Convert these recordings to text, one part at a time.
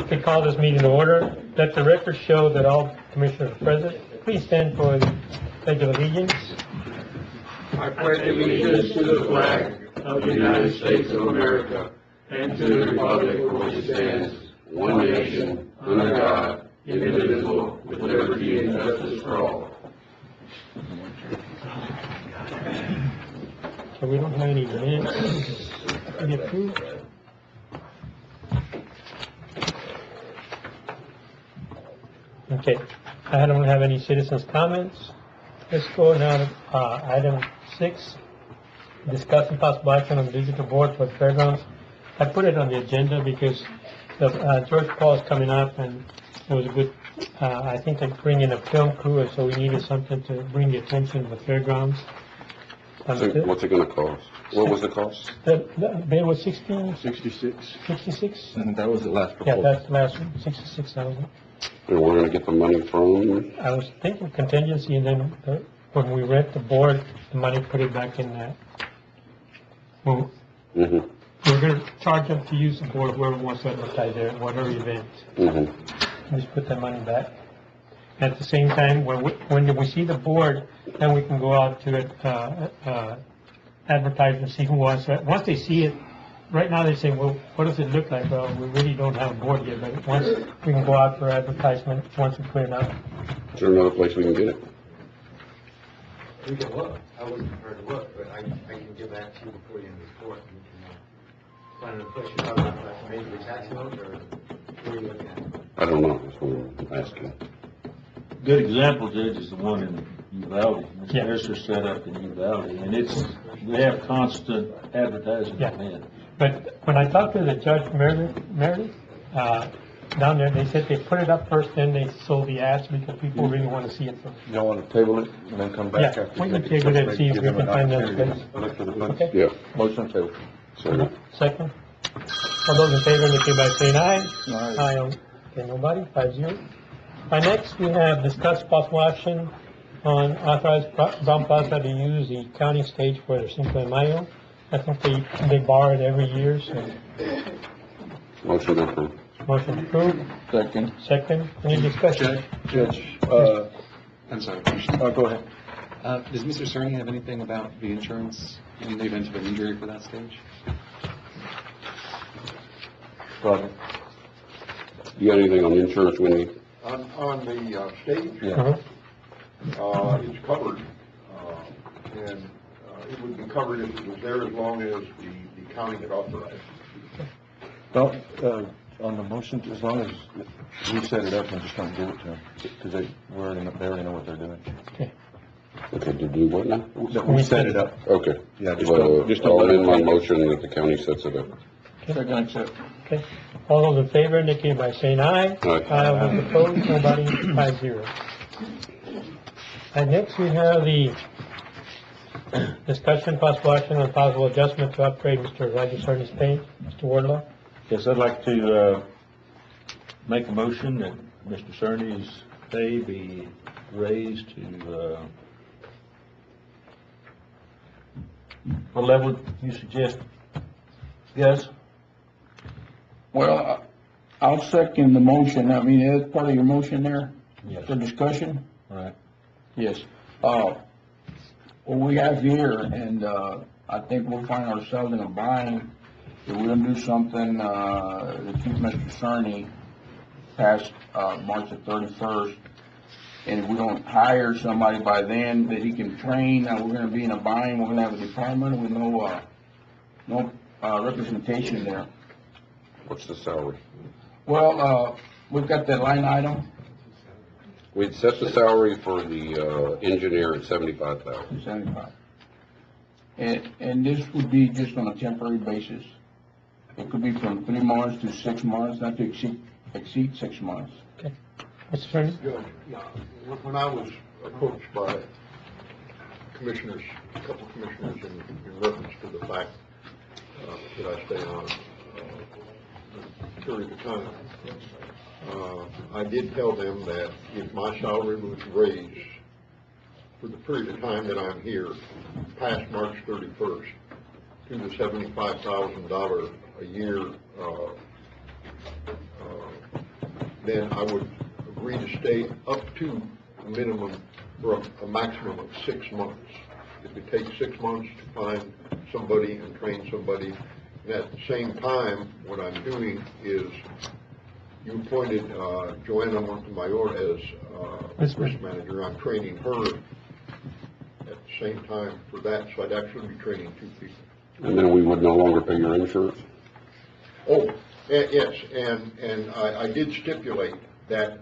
like to call this meeting to order. Let the record show that all commissioners are present. Please stand for the Pledge of Allegiance. I pledge allegiance to the flag of the United States of America and to the republic for which it stands, one nation, under God, indivisible, with liberty and justice for all. So we don't have any minutes to be approved. Okay, I don't have any citizens' comments. Let's go now to item 6, discuss and possible action on the digital board for the fairgrounds. I put it on the agenda because George Paul's coming up, and it was a good, I think they bring in a film crew, and so we needed something to bring the attention to the fairgrounds. So what's it gonna cost? What was the cost? The bid was 66. 66? And that was the last Yeah, proposal. that's the last one, 66,000. And we're gonna get the money from, I was thinking contingency, and then when we rent the board, the money, put it back in that. Well, we're gonna charge them to use the board, whoever wants to advertise there, whatever event. Just put that money back. At the same time, when we see the board, then we can go out to it, advertise and see who wants it. Once they see it, right now they say, well, what does it look like? Well, we really don't have a board yet, but once we can go out for advertisement, once we put it out. is there another place we can get it? We can look. I wasn't prepared to look, but I can give that to you before the end of the report. And we can find a place you're talking about, like maybe the tax note, or what are you looking at? I don't know, that's what I'm asking. Good example, Judge, is the one in Uvalde. Mr. Yeah. Mercer set up in Uvalde, and they have constant advertising Yeah. on it. But when I talked to the Judge Meredith, down there, they said they put it up first, then they sold the ads because people really want to see it first. Y'all want to table it and then come back Yeah, after? we can table it and see if we can find another place. Look for the funds. Okay. Yeah, Motion table. so, Second. All those in favor, indicate by saying aye. Aye. Okay, nobody, 5-0. Next, we have discussed possible action on authorized Brown Plaza to use the county stage for their Cinco de Mayo. I think they borrow it every year, so motion to approve. motion approved. Second. Second, any discussion? Judge, I'm sorry. go ahead. Does Mr. Cerny have anything about the insurance in the event of an injury for that stage? Go ahead. You got anything on the insurance, Wendy? On the stage, Yeah. it's covered, and it would be covered if it was there as long as the county had authorized it. Well, on the motion, as long as we set it up and just don't give it to them, because they already know what they're doing. Okay, to do what now? That we set it up. Okay. Yeah, just Well, don't I'll let amend my them- motion that the county sets it up. Second, accept. Okay, all those in favor, indicate by saying aye. Aye. All those opposed, nobody, 5-0. And next, we have the discussion, possible action on possible adjustment to upgrade Mr. Roger Cerny's pay. Mr. Wardlaw? Yes, I'd like to make a motion that Mr. Cerny's pay be raised to what level you suggest? Yes? Well, I'll second the motion. I mean, that's part of your motion there, Yes. for discussion? Right. Yes. What we have here, and, I think we'll find ourselves in a bind if we don't do something, to keep Mr. Cerny past, March the 31st. And if we don't hire somebody by then that he can train, we're gonna be in a bind. We're gonna have a department with no representation there. What's the salary? Well, we've got that line item, We'd set the salary for the, engineer at 75,000. 75. And this would be just on a temporary basis. It could be from 3 months to 6 months, not to exceed 6 months. Mr. Cerny? Judge, when I was approached by commissioners, a couple of commissioners in reference to the fact that I stay on a period of time, I did tell them that if my salary was raised for the period of time that I'm here, past March 31st, to the $75,000 a year then I would agree to stay up to a minimum, or a maximum of 6 months. If it takes 6 months to find somebody and train somebody, and at the same time, what I'm doing is, you appointed Joanna Montemayor as risk manager. I'm training her at the same time for that, so I'd actually be training 2 people. And then we would no longer pay your insurance? Oh, yes, and I did stipulate that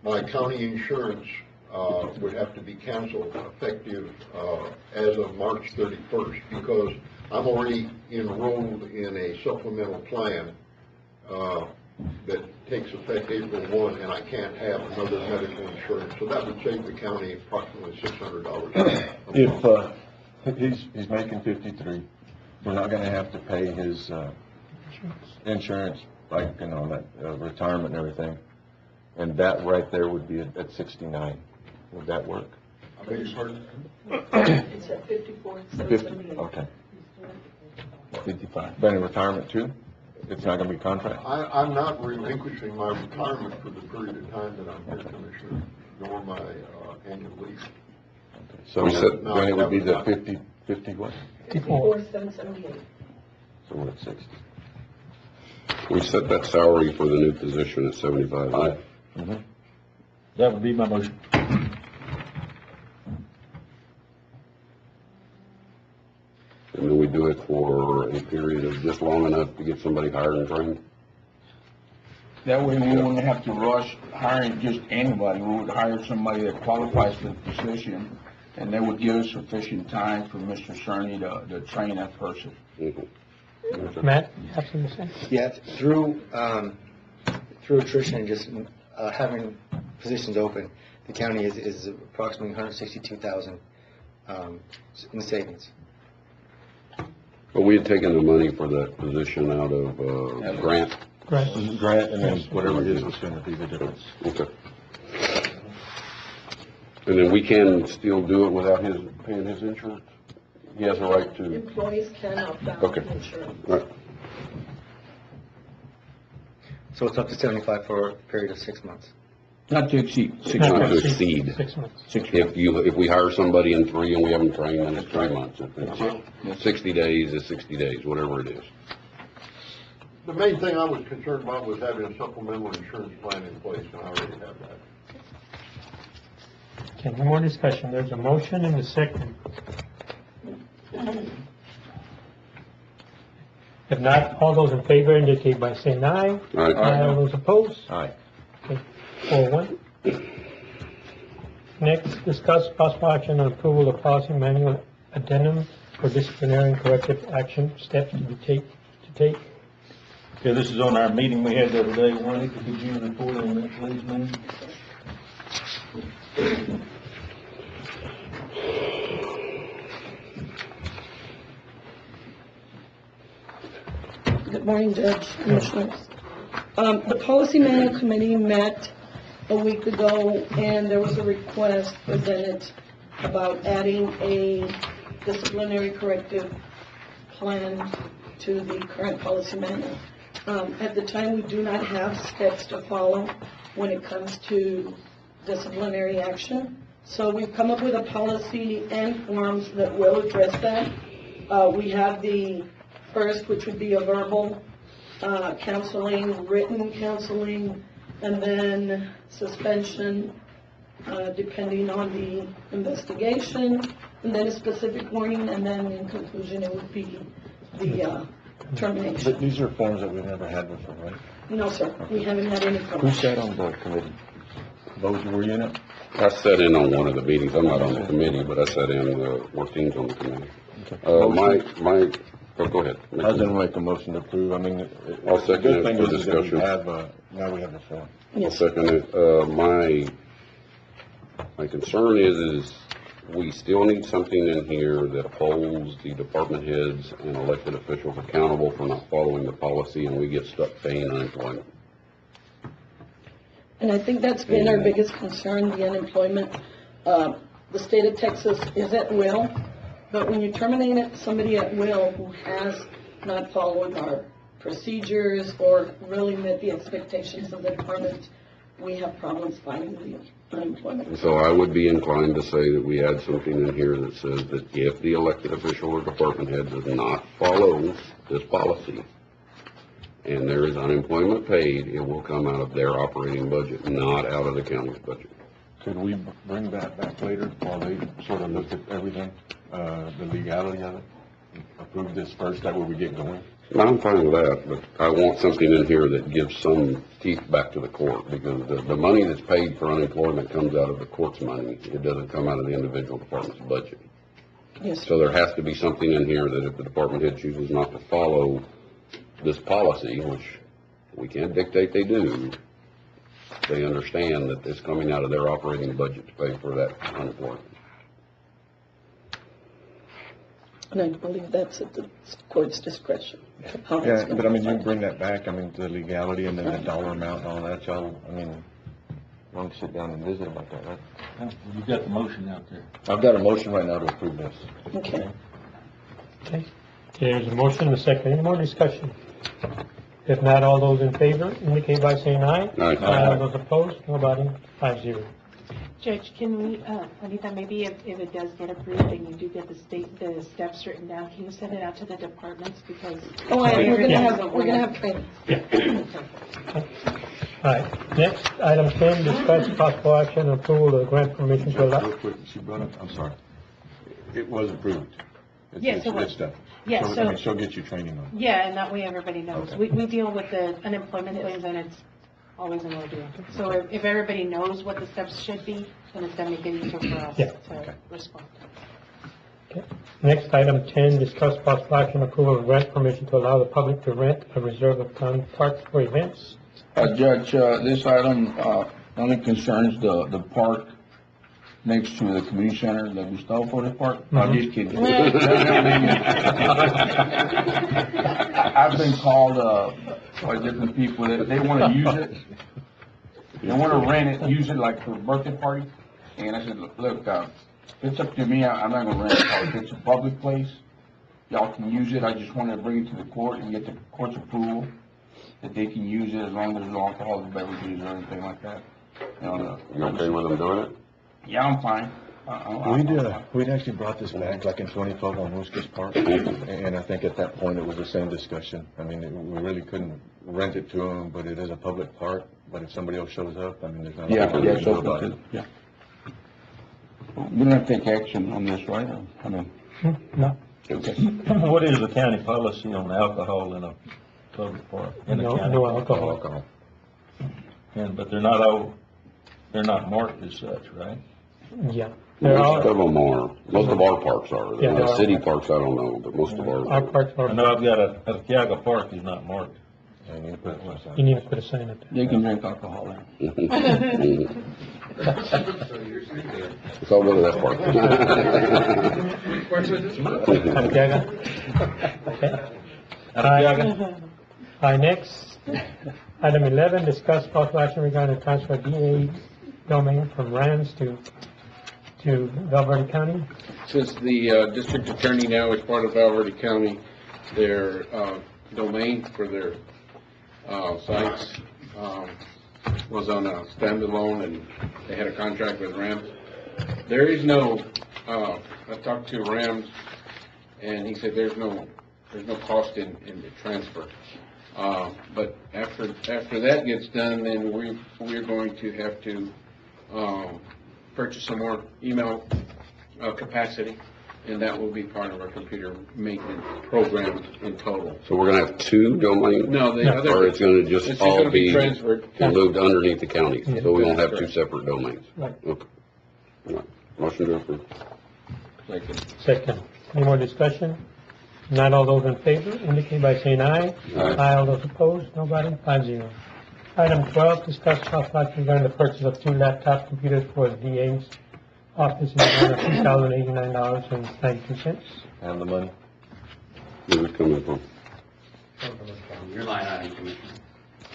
my county insurance would have to be canceled effective as of March 31st, because I'm already enrolled in a supplemental plan that takes effect April 1, and I can't have another medical insurance, so that would save the county approximately $600. If he's making 53, we're not gonna have to pay his insurance, like, you know, that retirement and everything, and that right there would be at 69. Would that work? I beg your pardon? It's at 54, 50, okay. 55. But in retirement too? It's not gonna be contract? I'm not relinquishing my retirement for the period of time that I'm here, Commissioner, nor my annual leave. Okay. So then it would be the 50 what? 54, 778. So we're at 60. We set that salary for the new position at 75. Mm-hmm. That would be my motion. And then we do it for a period of just long enough to get somebody hired and trained? That way we wouldn't have to rush hiring just anybody. We would hire somebody that qualifies for the position, and that would give us sufficient time for Mr. Cerny to train that person. Mm-hmm. Matt, you have something to say? Yeah, through attrition and just having positions open, the county is approximately $162,000 in savings. But we had taken the money for that position out of grant. Right. Grant, and then whatever it is, was gonna be the difference. Okay. And then we can still do it without his paying his insurance? He has a right to? Employees can opt out Okay. of insurance. Right. So it's up to 75 for a period of 6 months. Not to exceed 6 Not months. to exceed. 6 months. If we hire somebody in 3 and we haven't trained, then it's 3 months. If it's 60 days, it's 60 days, whatever it is. The main thing I was concerned about was having a supplemental insurance plan in place, and I already have that. Okay, no more discussion. There's a motion and a second. If not, all those in favor indicate by saying aye. All right. All those opposed? Aye. Okay, 4-1. Next, discuss possible action on approval of policy manual addendum for disciplinary and corrective action steps to take. Okay, this is on our meeting we had the other day. Juanita, could you report on that, please, ma'am? Good morning, Judge, Commissioners. The Policy Manual Committee met a week ago, and there was a request presented about adding a disciplinary corrective plan to the current policy manual. At the time, we do not have steps to follow when it comes to disciplinary action. So we've come up with a policy and forms that will address that. We have the first, which would be a verbal counseling, written counseling, and then suspension, depending on the investigation, and then a specific warning, and then in conclusion, it would be the termination. But these are forms that we've never had before, right? No, sir, we haven't had any Who problems. sat on the committee? Those were you in it? I sat in on one of the meetings. I'm not on the committee, but I sat in, Working's on the committee. Go ahead. I was gonna make a motion to approve, I mean, I'll the second good it thing for is that we discussion. have, now we have the form. I'll Yes. second it. My concern is we still need something in here that holds the department heads and elected officials accountable for not following the policy, and we get stuck paying unemployment. And I think that's been our biggest concern, the unemployment. The state of Texas is at will, but when you terminate somebody at will who has not followed our procedures or really met the expectations of the department, we have problems finding the unemployment. So I would be inclined to say that we add something in here that says that if the elected official or department head does not follow this policy, and there is unemployment paid, it will come out of their operating budget, not out of the county's budget. Could we bring that back later while they sort of look at everything, the legality of it? Approve this first, that way we get going? I'm fine with that, but I want something in here that gives some teeth back to the court, because the money that's paid for unemployment comes out of the court's money. It doesn't come out of the individual department's budget. Yes, So there has to be something in here that if the department head chooses not to follow this policy, which we can't dictate they do, they understand that it's coming out of their operating budget to pay for that unemployment. and I believe that's at the court's discretion. how that's Yeah, but I mean, you gonna can bring that back, I mean, the legality and then the dollar amount and all that, y'all, I mean, why don't you sit down and visit about that, right? You've got the motion out there. I've got a motion right now to approve this. Okay. Okay, there's a motion and a second. Any more discussion? If not, all those in favor indicate by saying aye. Aye. All those opposed, nobody, 5-0. Judge, can we, Anita, maybe if it does get approved and you do get the steps written down, can you send it out to the departments, because? Oh, we're gonna Yeah. have training. All right, next, item 10, discuss possible action and approval of grant permission to allow. Real quick, she brought up, I'm sorry. It was approved. It's- Yes, it's it was. good stuff. Yeah, I so- mean, she'll get you training on it. Yeah, and that way everybody knows. Okay. We deal with the unemployment claims, and it's always an ordeal. So if everybody knows what the steps should be, then it's gonna make it easier for us Yeah. to respond. Okay. Next, item 10, discuss possible action approval of grant permission to allow the public to rent a reserve of county parks for events. Judge, this item, only concerns the park next to the community center, the Gustavo Flores Park. I'm just kidding. I've been called, by different people that they wanna use it. They wanna rent it, use it like for a birthday party. And I said, look, if it's up to me, I'm not gonna rent it. If it's a public place, y'all can use it. I just wanna bring it to the court and get the court's approval that they can use it as long as there's no alcoholic beverages or anything like that. You okay with them doing it? Yeah, I'm fine. We'd actually brought this back like in 2012 on Woosker's Park, and I think at that point it was the same discussion. I mean, we really couldn't rent it to them, but it is a public park, but if somebody else shows up, I mean, there's not. Yeah, nothing yeah, we can do about it. yeah. We don't have to take action on this, right? I mean, No, What is the county policy on alcohol in a public park? In a no, county no park? alcohol. Alcohol. But they're not marked as such, right? Yeah. There Most are, of them are. Most of our parks are. Yeah, there The are. city parks, I don't know, but most of our ours. parks I are, know I've got a Kiaga Park is not marked. And you put it you need to put a sign up they can drink alcohol there. So I'll go to that park. there. Santiago? Okay. All right, next, item 11, discuss possible action regarding the transfer of DA domain from Rams to Valverde County. Since the district attorney now is part of Valverde County, their domain for their sites was on a standalone, and they had a contract with Rams. There is no, I talked to Rams, and he said there's no cost in the transfer. But after that gets done, then we're going to have to purchase some more email capacity, and that will be part of our computer maintenance program in total. So we're gonna have two domains? No, the other. Or it's gonna It's just all gonna be transferred. moved underneath the county? Yeah. So we won't have two Correct. separate domains? Right. Okay. All right. Motion to approve. Second. Any more discussion? Not all those in favor indicate by saying aye. Aye. All those opposed, nobody, 5-0. Item 12, discuss possible action regarding the purchase of 2 laptop computers for the DA's office in the amount of $2,089.92. And the money. Where's it coming from? Your line item, Commissioner.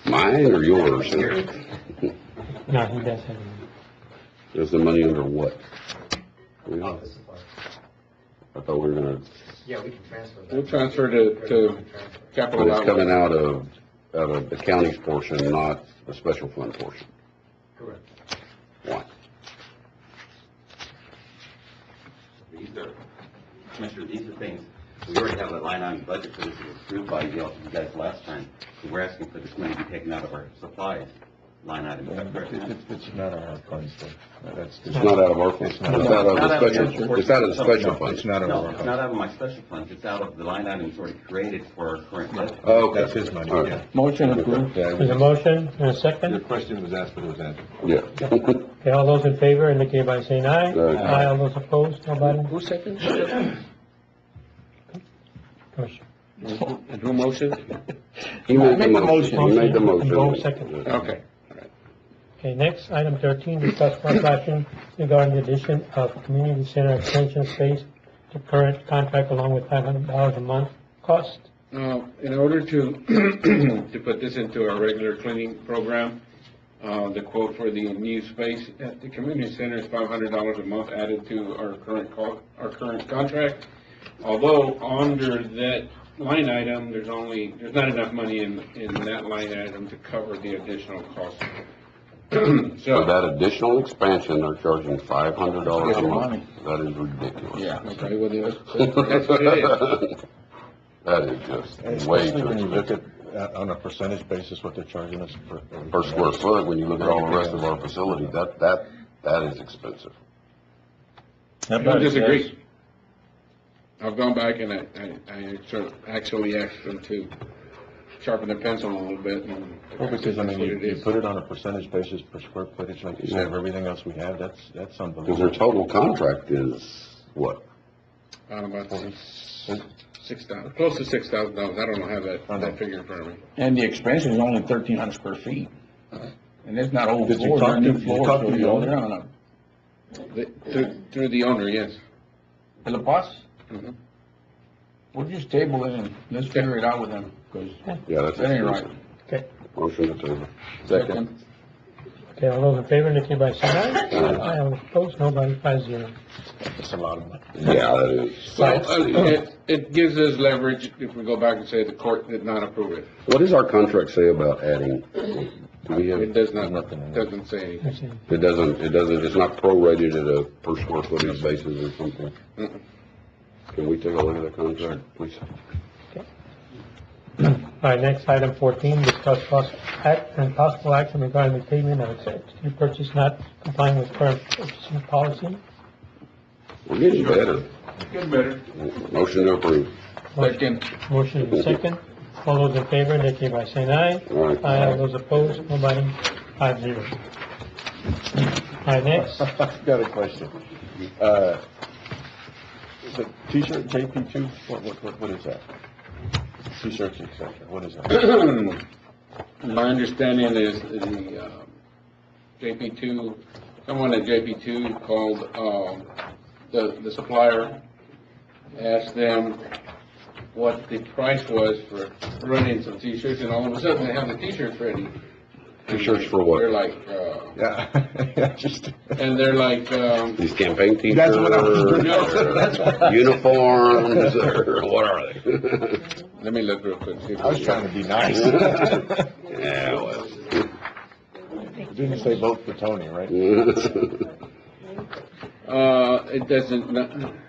Mine or yours? No, he does have it. Is the money under what? Office supplies. I thought we were gonna, Yeah, we can transfer that. We'll transfer to capital but it's coming outlay. out of the county's portion, not the special fund portion. Correct. Why? These are, Commissioner, these are things, we already have a line item budget for this, it was approved by you guys last time. So we're asking for this money to be taken out of our supplies line item, is that correct? It's not our funds, though. It's not out of our, it's out of the special, it's out of the special fund. It's not out of No, our it's funds. not out of my special funds, it's out of the line items already created for our current budget. Oh, okay. That's his money, All right. yeah. Motion approved. There's a motion and a Your second. question was asked, but it was answered. Yeah. Okay, all those in favor indicate by saying aye. Aye. Aye, all those opposed, nobody? Who second? Commissioner. And who motion? He made the Make the motion. motion. He made the motion. Vote second. Okay. Okay, next, item 13, discuss possible action regarding the addition of community center extension space to current contract along with $500 a month cost. In order to, to put this into our regular cleaning program, the quote for the new space at the community center is $500 a month added to our current contract. Although under that line item, there's not enough money in that line item to cover the additional cost. For So, that additional expansion, they're charging $500 a month. Money. That is ridiculous. Yeah. okay, well, that's what it is. That is just way Especially too when you look expensive. at, on a percentage basis, what they're charging us for. Per square foot, when you look at all the rest of our facility, that is expensive. I don't disagree. I've gone back and I sort of actually asked them to sharpen the pencil a little bit. And Well, because, I mean, that's what you it is. put it on a percentage basis per square footage, like you said, of everything else we have, that's Because unbelievable. their total contract is, what? About $6,000, close to $6,000. I don't have that figure in front of me. And the expansion is only 1,300 square feet. And it's not old Did you floors, talk they're to- new did you floors, talk so to the you're owner? on a, Through the owner, yes. La Paz, Mhm. we'll just table it and let's figure it out with them, because Yeah, that's that ain't right. expensive. Okay, Motion to table. Second. okay, all those in favor indicate by saying aye. Aye, all opposed, nobody, 5-0. That's a lot of money. Yeah, that is. Well, it gives us leverage if we go back and say the court did not approve it. What does our contract say about adding? Do we have, It does not, Nothing in there. doesn't say anything. it doesn't, it's not prorated at a per square footage basis or something? Mm-mm. Can we take a look at that contract, please? All right, next, item 14, discuss possible action regarding the payment of executive purchase not complying with current purchasing policy. We're getting better. Get better. Motion to approve. Second. Motion is second. All those in favor indicate by saying aye. All right. Aye, all those opposed, nobody, 5-0. All right, next, Got a question. The T-shirt JP2, what is that? T-shirts, et cetera, what is that? My understanding is the JP2, someone at JP2 called the supplier, asked them what the price was for running some T-shirts, and all of a sudden they have the T-shirts ready. T-shirts for what? They're like, Yeah, just. and they're like, These campaign t-shirts, That's what I was doing. or That's what- uniforms, or what are they? let me look real quick. see if I was trying to be nice. Yeah, well. Didn't say vote for Tony, right? It doesn't,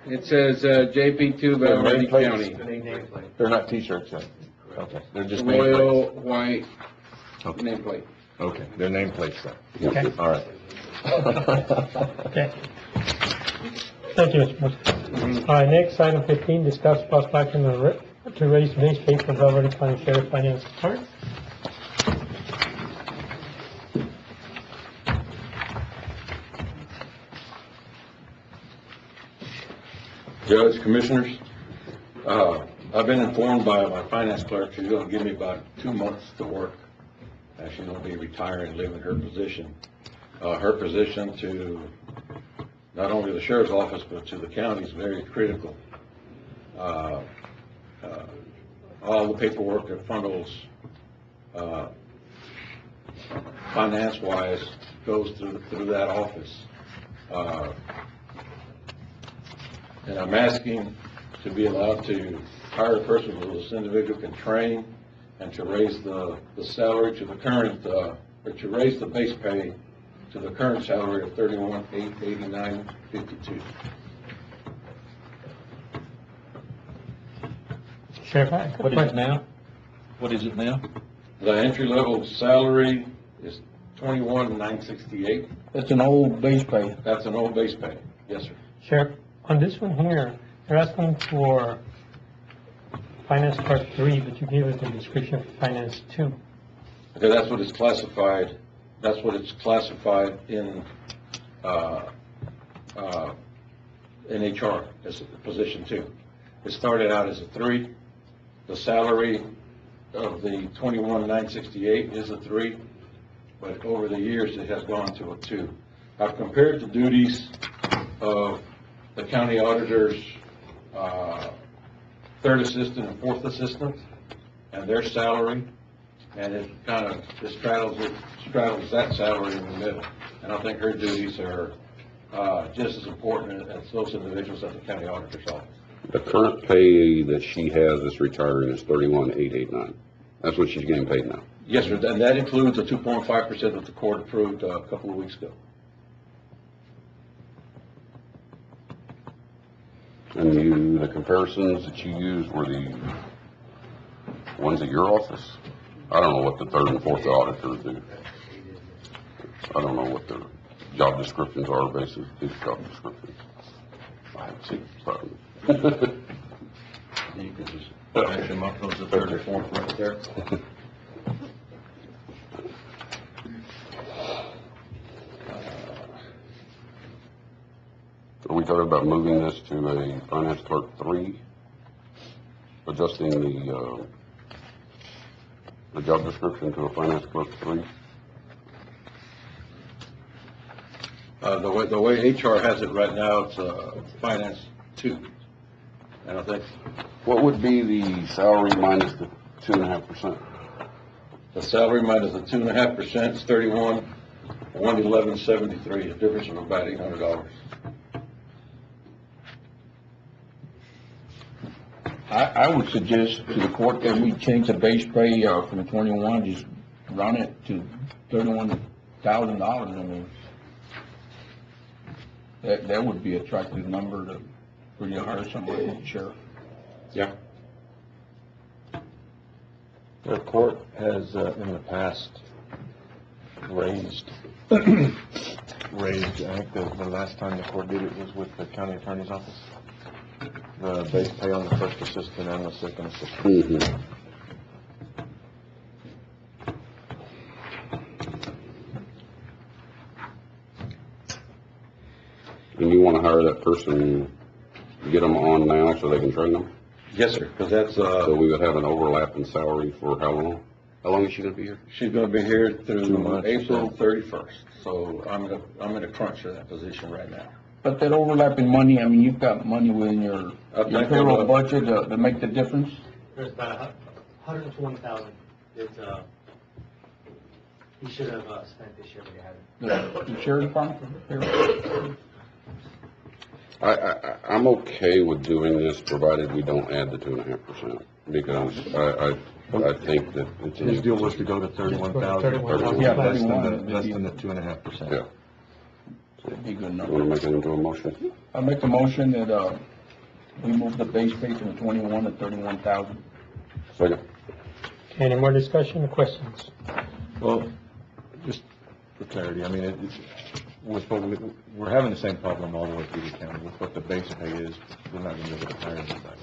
it says JP2 Valverde nameplates? County. They're not T-shirts then? Okay, they're just Royal nameplates. white Okay. nameplate. Okay, they're nameplates then. okay, All right. okay. Thank you, Mr. President. All right, next, item 15, discuss possible action to raise base pay for Valverde County Sheriff Finance Department. Judge, Commissioners, I've been informed by my finance clerk she's gonna give me about 2 months to work. She's gonna be retiring, leaving her position. Her position to not only the sheriff's office, but to the county is very critical. All the paperwork that funnels, finance-wise, goes through that office. And I'm asking to be allowed to hire a person who this individual can train and to raise the salary to the current, or to raise the base pay to the current salary of $31,889.52. Sheriff, I have a What is it question. now? What is it now? The entry-level salary is $21,968. That's an old base pay. That's an old base pay. Yes, sir. Sheriff, on this one here, they're asking for finance clerk 3, but you gave us the description of finance 2. Okay, that's what it's classified, that's what it's classified in HR as a position 2. It started out as a 3. The salary of the 21,968 is a 3, but over the years it has gone to a 2. I've compared the duties of the county auditor's third assistant and fourth assistant and their salary, and it kind of straddles that salary in the middle. And I think her duties are just as important as those individuals at the county auditor's office. The current pay that she has that's retiring is $31,889. That's what she's getting paid now. Yes, sir, and that includes the 2.5% that the court approved a couple of weeks ago. And the comparisons that you used were the ones at your office? I don't know what the third and fourth auditors do. I don't know what their job descriptions are based on these job descriptions. I haven't seen them, so. You can just match them up, those are third or fourth right there. Are we talking about moving this to a finance clerk 3? Adjusting the job description to a finance clerk 3? The way HR has it right now, it's finance 2. And I think What would be the salary minus the 2.5%? the salary minus the 2.5% is $31,111.73, a difference of about $800. I would suggest to the court that we change the base pay from 21, just run it to $31,000. I mean, that would be an attractive number for you to hire somebody, Sheriff. Yeah. The court has, in the past, raised, I think the last time the court did it was with the county attorney's office. The base pay on the first assistant and the second assistant. Mm-hmm. And you want to hire that person, get them on now so they can train them? Yes, sir, because that's, So we would have an overlap in salary for how long? How long is she going to be here? she's gonna be here 2 through months, April so. 31st. So I'm in a crunch for that position right now. But that overlapping money, I mean, you've got money within your think payroll that- budget to make the difference? There's about 120,000 that, he should have spent this year, but he hasn't. The sheriff department payroll? I'm okay with doing this, provided we don't add the 2.5%, because I think that it's. His deal was to go to 31,000. 31,000. Yeah, Less 31. than the 2.5%. Yeah. That'd be a good You want number. to make it into a motion? I make a motion that, we move the base pay from 21 to 31,000. Second. Any more discussion or questions? Well, just for clarity, I mean, we're having the same problem all the way through the county. With what the base pay is, we're not going to be able to hire anybody.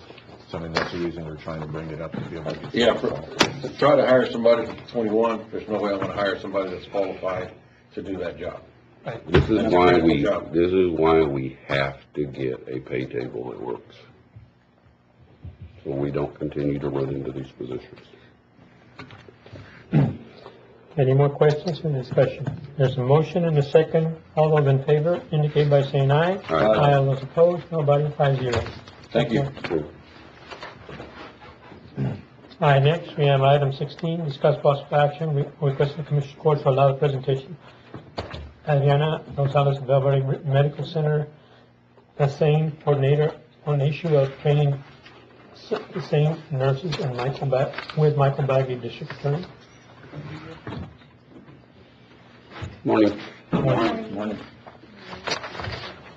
So I mean, that's the reason we're trying to bring it up to be able to get. Yeah, to try to hire somebody at 21, there's no way I'm gonna hire somebody that's qualified to do that job. This is why we have to get a pay table that works. So we don't continue to run into these positions. Any more questions or discussion? There's a motion and a second. All those in favor indicate by saying aye. Aye. All those opposed, nobody, 5-0. Thank you. All right, next we have item 16, discuss possible action, request the Commissioners Court to allow the presentation. Adriana Gonzalez, Valverde Medical Center, the same coordinator on the issue of training the same nurses and with Michael Baggy, District Attorney. Morning. Morning.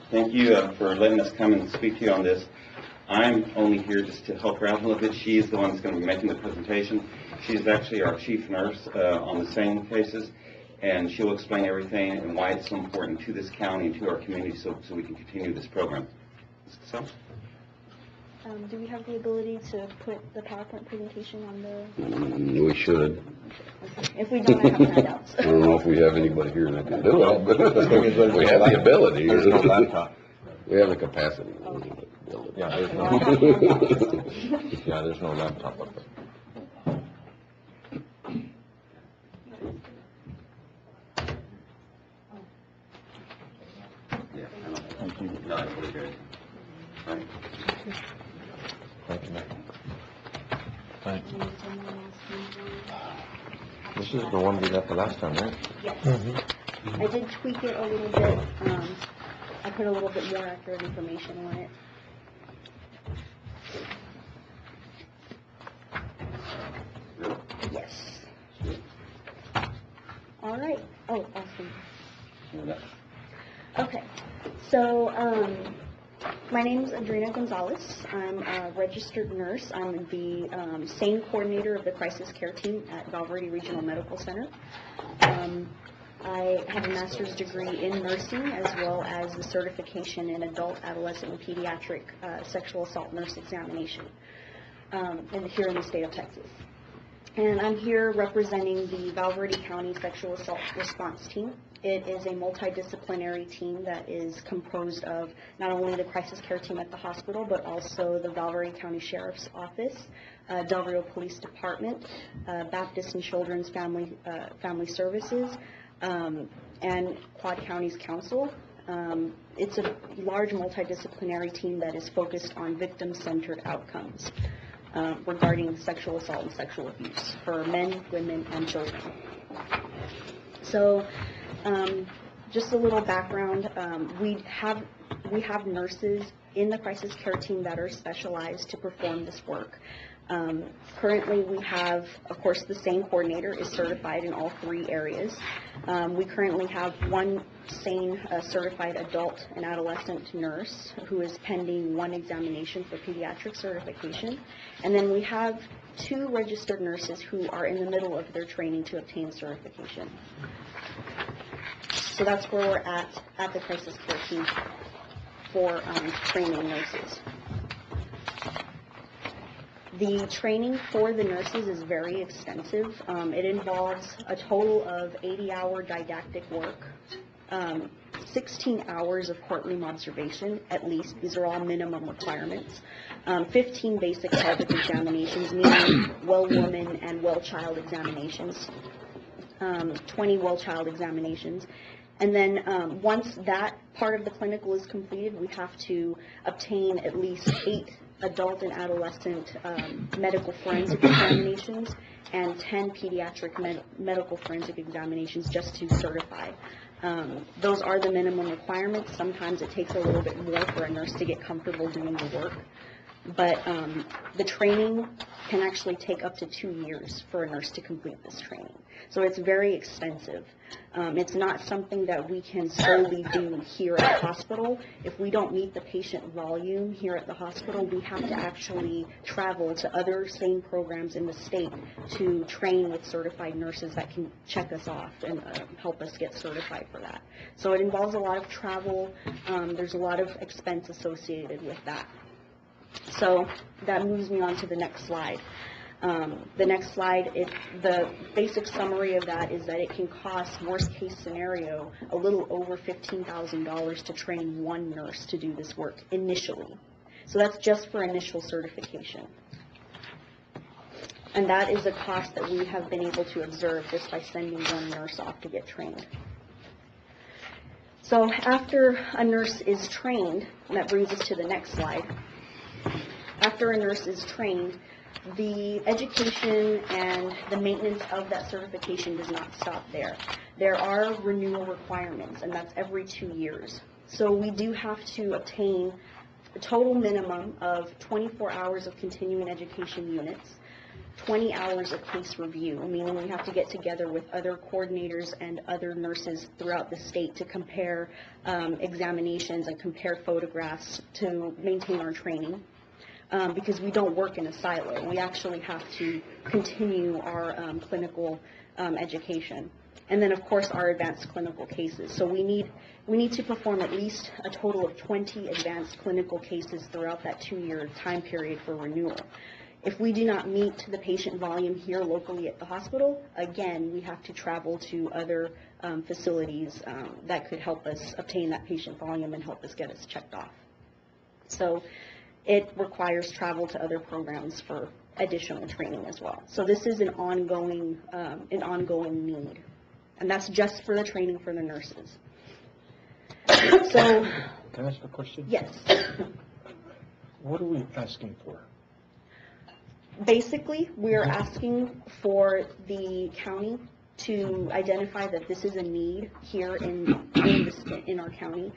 Thank you for letting us come and speak to you on this. I'm only here just to help her out a little bit. She's the one that's going to be making the presentation. She's actually our chief nurse on the same cases, and she'll explain everything and why it's so important to this county and to our community so we can continue this program. So? Do we have the ability to put the PowerPoint presentation on the... We should. Okay. If we don't, I have handouts. I don't know if we have anybody here that can do it, but we have the ability. There's no laptop. We have the capacity. Yeah, there's no laptop up there. Yeah, thank you. No, it's really good. All right. Thank you, Mayor. Thank you. This is the one we got the last time, right? Yes. I did tweak it a little bit. I put a little bit more accurate information on it. Yes. All right. Oh, awesome. Okay. So, my name is Adriana Gonzalez. I'm a registered nurse. I'm the SANE coordinator of the crisis care team at Valverde Regional Medical Center. I have a master's degree in nursing as well as the certification in adult, adolescent, and pediatric sexual assault nurse examination here in the state of Texas. And I'm here representing the Valverde County Sexual Assault Response Team. It is a multidisciplinary team that is composed of not only the crisis care team at the hospital, but also the Valverde County Sheriff's Office, Del Rio Police Department, Baptist and Children's Family Services, and Quad Counties Council. It's a large multidisciplinary team that is focused on victim-centered outcomes regarding sexual assault and sexual abuse for men, women, and children. So, just a little background, we have nurses in the crisis care team that are specialized to perform this work. Currently, we have, of course, the SANE coordinator is certified in all 3 areas. We currently have one SANE certified adult and adolescent nurse who is pending 1 examination for pediatric certification. And then we have 2 registered nurses who are in the middle of their training to obtain certification. So that's where we're at the crisis care team for training nurses. The training for the nurses is very extensive. It involves a total of 80-hour didactic work, 16 hours of courtroom observation, at least. These are all minimum requirements. 15 basic pelvic examinations, meaning well woman and well child examinations. 20 well child examinations. And then once that part of the clinical is completed, we have to obtain at least 8 adult and adolescent medical forensic examinations and 10 pediatric medical forensic examinations just to certify. Those are the minimum requirements. Sometimes it takes a little bit more for a nurse to get comfortable doing the work. But the training can actually take up to 2 years for a nurse to complete this training. So it's very expensive. It's not something that we can solely do here at the hospital. If we don't meet the patient volume here at the hospital, we have to actually travel to other SANE programs in the state to train with certified nurses that can check us off and help us get certified for that. So it involves a lot of travel. There's a lot of expense associated with that. So that moves me on to the next slide. The next slide, the basic summary of that is that it can cost, worst case scenario, a little over $15,000 to train 1 nurse to do this work initially. So that's just for initial certification. And that is a cost that we have been able to observe just by sending 1 nurse off to get trained. So after a nurse is trained, and that brings us to the next slide. After a nurse is trained, the education and the maintenance of that certification does not stop there. There are renewal requirements, and that's every 2 years. So we do have to obtain a total minimum of 24 hours of continuing education units, 20 hours of case review, meaning we have to get together with other coordinators and other nurses throughout the state to compare examinations and compare photographs to maintain our training. Because we don't work in a silo. We actually have to continue our clinical education. And then, of course, our advanced clinical cases. So we need to perform at least a total of 20 advanced clinical cases throughout that 2-year time period for renewal. If we do not meet the patient volume here locally at the hospital, again, we have to travel to other facilities that could help us obtain that patient volume and help us get us checked off. So it requires travel to other programs for additional training as well. So this is an ongoing need. And that's just for the training for the nurses. So, Can I ask a question? yes. What are we asking for? Basically, we are asking for the county to identify that this is a need here in our county.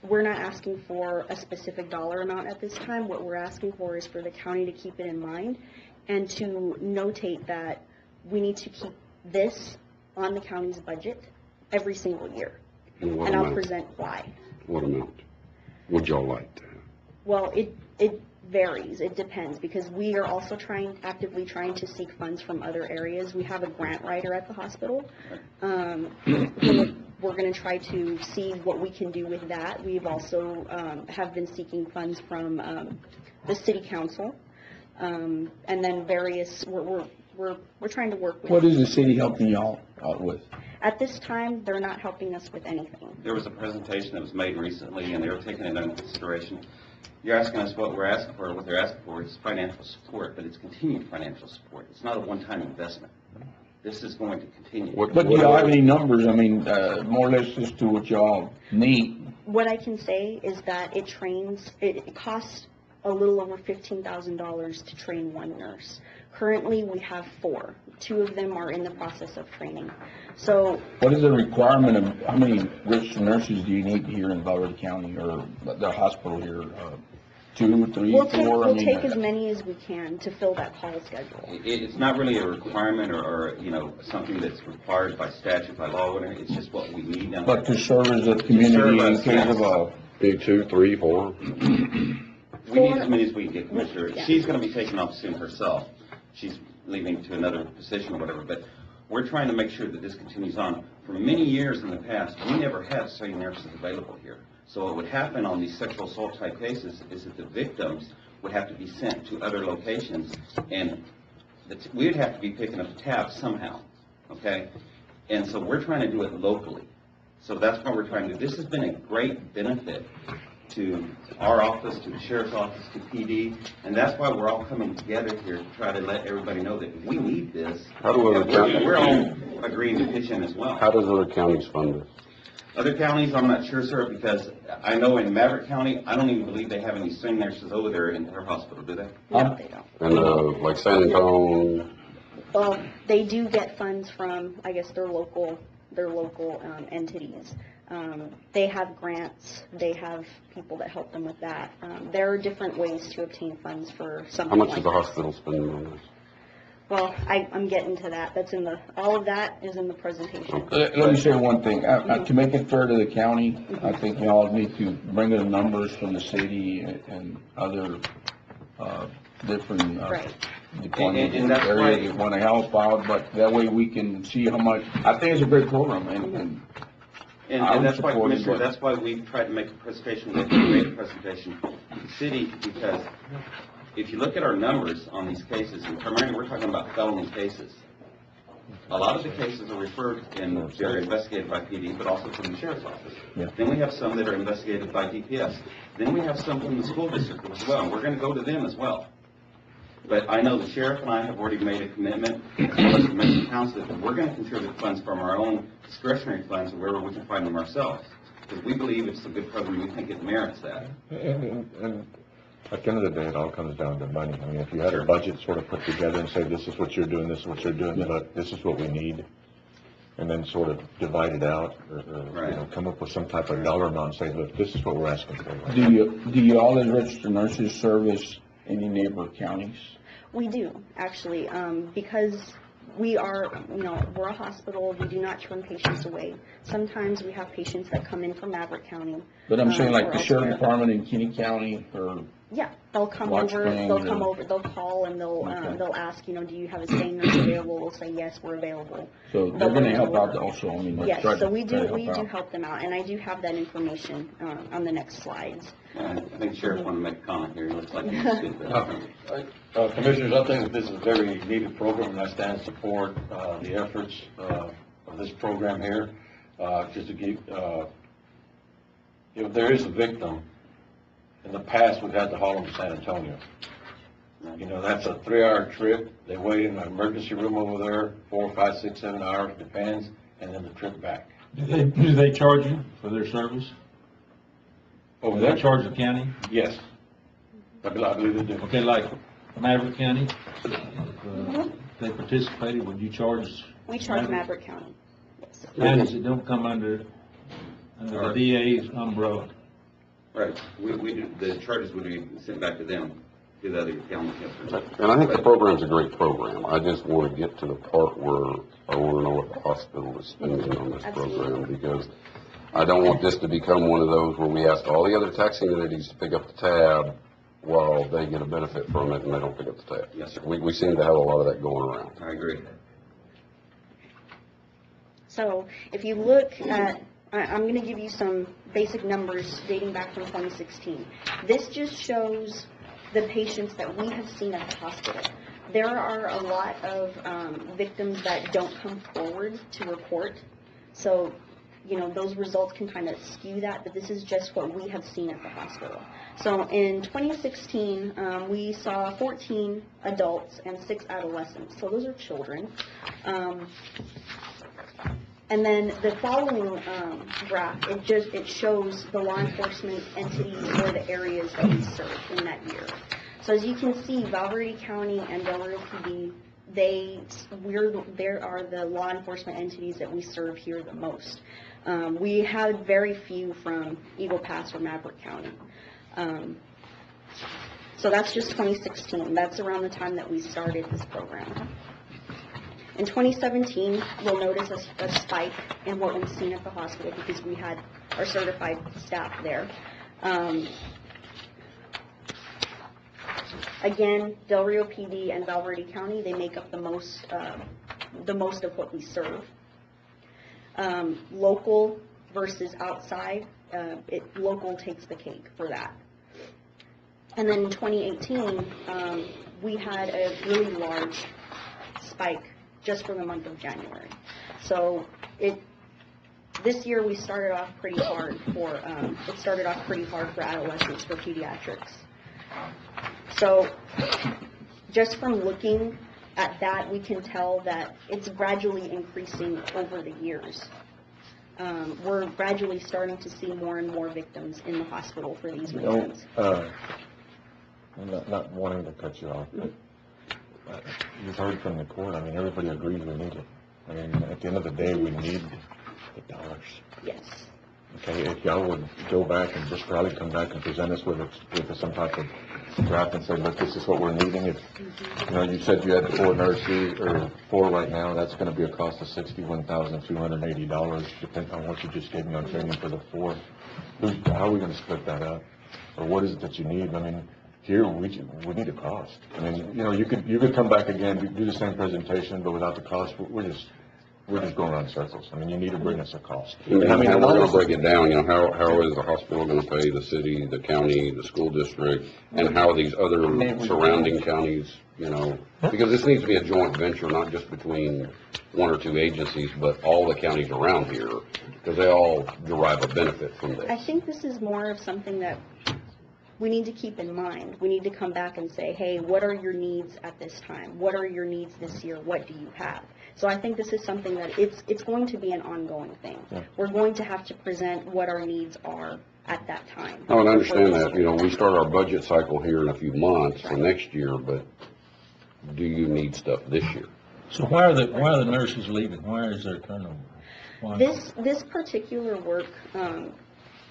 We're not asking for a specific dollar amount at this time. What we're asking for is for the county to keep it in mind and to notate that we need to keep this on the county's budget every single year. And I'll present why. What amount would y'all like to have? Well, it varies. It depends, because we are also actively trying to seek funds from other areas. We have a grant writer at the hospital. We're going to try to see what we can do with that. We've also have been seeking funds from the city council, and then various. We're trying to work with. What is the city helping y'all out with? At this time, they're not helping us with anything. There was a presentation that was made recently, and they were taking it under consideration. You're asking us what we're asking for. What they're asking for is financial support, but it's continued financial support. It's not a one-time investment. This is going to continue. But do y'all have any numbers, I mean, more or less as to what y'all need? What I can say is that it costs a little over $15,000 to train one nurse. Currently, we have 4. 2 of them are in the process of training. So, What is the requirement of, how many registered nurses do you need here in Valverde County or the hospital here? 2, 3, 4? we'll take as many as we can to fill that call schedule. It's not really a requirement or something that's required by statute, by law, whatever. It's just what we need now. But to serve as a community in case of a... 2, 3, 4. We need as many as we can get, Commissioner. Yeah. She's going to be taking off soon herself. She's leaving to another position or whatever, but we're trying to make sure that this continues on. For many years in the past, we never had study nurses available here. So what would happen on these sexual assault type cases is that the victims would have to be sent to other locations, and we'd have to be picking up the tab somehow, okay? And so we're trying to do it locally. So that's why we're trying to do. This has been a great benefit to our office, to the sheriff's office, to PD, and that's why we're all coming together here to try to let everybody know that we need this. How do other counties? We're all agreeing to pitch in as well. How does other counties fund this? Other counties, I'm not sure, sir, because I know in Maverick County, I don't even believe they have any study nurses over there in their hospital, do they? No, they don't. And like San Antonio? Well, they do get funds from, I guess, their local entities. They have grants. They have people that help them with that. There are different ways to obtain funds for something How much like is the this. hospital spending on this? Well, I'm getting to that. All of that is in the presentation. Let me say one thing. To make it fair to the county, I think y'all need to bring the numbers from the city and other different Right. departments And in that's the why- area that want to help out, but that way we can see how much, I think it's a great program, and I And would that's why, support it, Commissioner, but- that's why we tried to make a presentation, we made a presentation to the city, because if you look at our numbers on these cases, and primarily we're talking about felony cases, a lot of the cases are referred and they're investigated by PD, but also from the sheriff's office. Yeah. Then we have some that are investigated by DPS. Then we have some from the school district as well, and we're going to go to them as well. But I know the sheriff and I have already made a commitment, as well as the Mexican council, that we're going to contribute funds from our own discretionary funds wherever we can find them ourselves. Because we believe it's a good program, we think it merits that. And at the end of the day, it all comes down to money. I mean, if you had a budget sort of put together and say, this is what you're doing, this is what you're doing, but this is what we need, and then sort of divide it out, or come up with some type of dollar amount and say, look, this is what we're asking for. do you all as registered nurses service any neighbor counties? We do, actually, because we are, we're a hospital, we do not turn patients away. Sometimes we have patients that come in from Maverick County. But I'm saying like or the sheriff elsewhere. department in Kenny County, or, Yeah, they'll come Watch over, Spring they'll come or- over, they'll call and Okay. they'll ask, do you have a stay nurse available? We'll say, yes, we're available. so they're gonna help out also, I mean, Yes, try to so we do out. help them out, and I do have that information, on the next slides. I think Sheriff wanted to make a comment here. It looks like he's good. Commissioners, I think that this is a very needed program, and I stand in support, the efforts, of this program here, just to give, if there is a victim, in the past, we've had to haul them to San Antonio. That's a 3-hour trip, they wait in an emergency room over there, 4, 5, 6, 7 hours, depends, and then the trip back. Do they charge you for their service? Over Do they there? charge the county? Yes. I believe they do. Okay, like Maverick County, they participated, would you charge? We charge Maverick County. Yes. Counties that don't come under the DA's umbrella? Right, we do, the charges would be sent back to them, to the other counties. And I think the program's a great program. I just want to get to the part where I want to know what the hospital is spending on this program, because I don't want this to become one of those where we ask all the other taxing entities to pick up the tab while they get a benefit from it and they don't pick up the tab. Yes, sir. We seem to have a lot of that going around. I agree. So if you look at, I'm going to give you some basic numbers dating back from 2016. This just shows the patients that we have seen at the hospital. There are a lot of victims that don't come forward to report. So, those results can kind of skew that, but this is just what we have seen at the hospital. So in 2016, we saw 14 adults and 6 adolescents. So those are children. And then the following graph, it shows the law enforcement entities or the areas that we serve in that year. So as you can see, Val Verde County and Del Rio PD, there are the law enforcement entities that we serve here the most. We had very few from Eagle Pass or Maverick County. So that's just 2016. That's around the time that we started this program. In 2017, you'll notice a spike in what we've seen at the hospital because we had our certified staff there. Again, Del Rio PD and Val Verde County, they make up the most of what we serve. Local versus outside, local takes the cake for that. And then in 2018, we had a really large spike just for the month of January. So this year we started off pretty hard for adolescents, for pediatrics. So just from looking at that, we can tell that it's gradually increasing over the years. We're gradually starting to see more and more victims in the hospital for these reasons. I'm not wanting to cut you off, but you've heard from the court, everybody agrees we need it. At the end of the day, we need the dollars. Yes. Okay, if y'all would go back and just probably come back and present us with some type of graph and say, look, this is what we're needing. If, you said you had 4 nurses, or 4 right now, that's going to be a cost of $61,280, depending on what you just gave me on training for the 4. How are we going to split that up? Or what is it that you need? Here, we need a cost. You could come back again, do the same presentation, but without the cost, we're just going around in circles. You need to bring us a cost. How we're going to break it down, how is the hospital going to pay the city, the county, the school district, and how are these other surrounding counties, because this needs to be a joint venture, not just between 1 or 2 agencies, but all the counties around here, because they all derive a benefit from this. I think this is more of something that we need to keep in mind. We need to come back and say, hey, what are your needs at this time? What are your needs this year? What do you have? So I think this is something that it's going to be an ongoing thing. Yeah. We're going to have to present what our needs are at that time. I understand that, we start our budget cycle here in a few months for next year, but do you need stuff this year? So why are the nurses leaving? Why is there turnover? Why? This particular work,